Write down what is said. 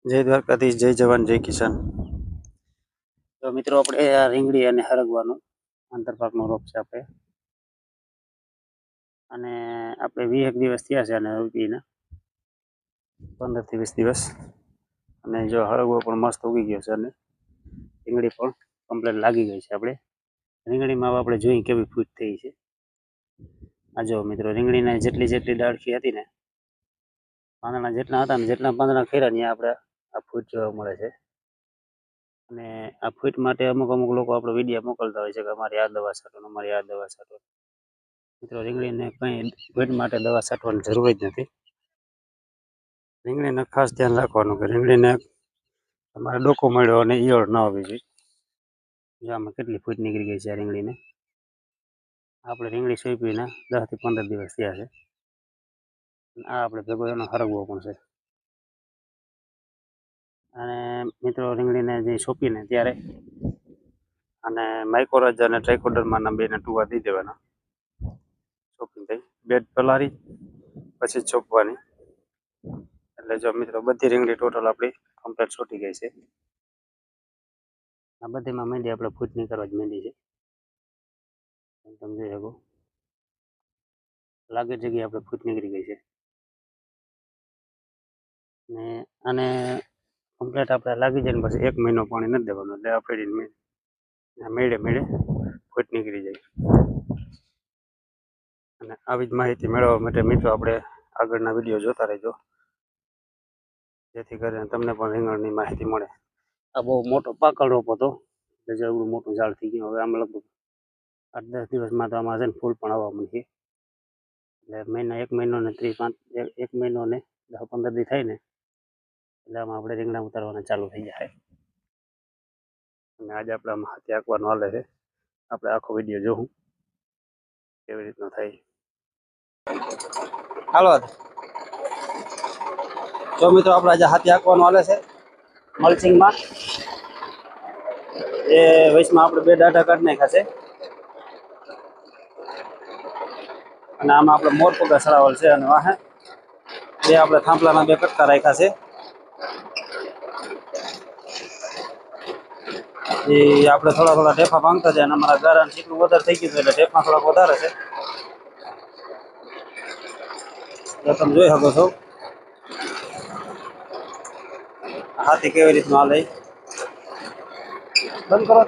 જય દ્વારકાધીશ, જય જવાન, જય કિસાન. તો મિત્રો આપણે આ રીંગણી અને હરગવાનું આંતરપાકનો રોપ છે આપણે, અને આપણે 20 દિવસ થયા છે અને ઉગીને 15 થી 20 દિવસ. અને જો હરગવો પણ મસ્ત ઉગી ગયો છે અને રીંગણી પણ કમ્પ્લીટ લાગી ગઈ છે. આપણે રીંગણીમાં આપણે જોઈએ કેવી ફૂટ થઈ છે. આ જો મિત્રો, રીંગણીને જેટલી ડાળખી હતી ને, પાંદડા જેટલા હતા ને, જેટલા પાંદડા ખેર્યા ને આપણે આ ફૂટ જોવા મળે છે. અને આ ફૂટ માટે અમુક લોકો આપણે વિડીયો મોકલતા હોય છે કે અમારી આ દવા છાંટો, અમારી આ દવા છાંટો. મિત્રો, રીંગણીને કંઈ ફૂટ માટે દવા છાંટવાની જરૂર જ નથી. રીંગણીને ખાસ ધ્યાન રાખવાનું કે રીંગણીને તમારે ડોકો મળ્યો અને ઈયળ ન આવવી જોઈએ. જો આમાં કેટલી ફૂટ નીકળી ગઈ છે આ રીંગણીને. આપણે રીંગણી સોંપીને 10 થી 15 દિવસ થયા છે. આ આપણે ભેગો એનો હરગવો પણ છે. અને મિત્રો, રીંગણીને જે સોંપીને ત્યારે અને માઇકોરાજા અને ટ્રાઇકોડર્માના બેને ટુવા દઈ દેવાના. સોંપીને થઈ બેડ પલાળી પછી ચોપવાની. એટલે જો મિત્રો, બધી રીંગણી ટોટલ આપણી કમ્પ્લીટ છોટી ગઈ છે. આ બધીમાં મેંદી આપણે ફૂટની કરવા જ મેંદી છે. તમે જોઈ શકો, લાગે જગ્યાએ આપણે ફૂટ નીકળી ગઈ છે. ને આને કમ્પ્લીટ આપણે લાગી જાય ને પછી 1 મહિનો પાણી નથી દેવાનું, એટલે આપણે મેળે ફૂટ નીકળી જાય. અને આવી જ માહિતી મેળવવા માટે મિત્રો આપણે આગળના વિડીયો જોતા રહેજો, જેથી કરીને તમને પણ રીંગણની માહિતી મળે. આ બહુ મોટો પાકળ રોપ હતો, એટલે જેવડું મોટું ઝાડ થઈ ગયું. હવે આમ લગભગ 8-10 દિવસમાં તો આમાં છે ને ફૂલ પણ આવવા મળશે. એટલે 1 મહિનો ને 1 મહિનો ને 10-15 દી થાય ને, એટલે આમાં આપણે રીંગણા ઉતારવાના ચાલુ થઈ જાય. અને આજે આપણે આમાં હાથી આંકવાનું હાલે છે. આપણે આખો વિડીયો જોવું કેવી રીતનો થાય. હાલો જો મિત્રો, આપણે આજે હાથી આંકવાનું હાલે છે મલ્ચિંગમાં. એ વયસમાં આપણે 2 દાઢા કાઢી નાખ્યા છે. અને આમાં આપણે મોર પગા સડાવેલ છે. અને વાહે 2 આપણે થાંભલાના 2 કટકા રાખ્યા છે. એ આપણે થોડા ઢેફા ભાંગતા જાય. અને અમારા ગારાનું ચીકણું વધારે થઈ ગયું એટલે ઢેફા થોડાક વધારે છે. તો તમે જોઈ શકો છો હાથી કેવી રીતનું હાલે. બંધ કરો.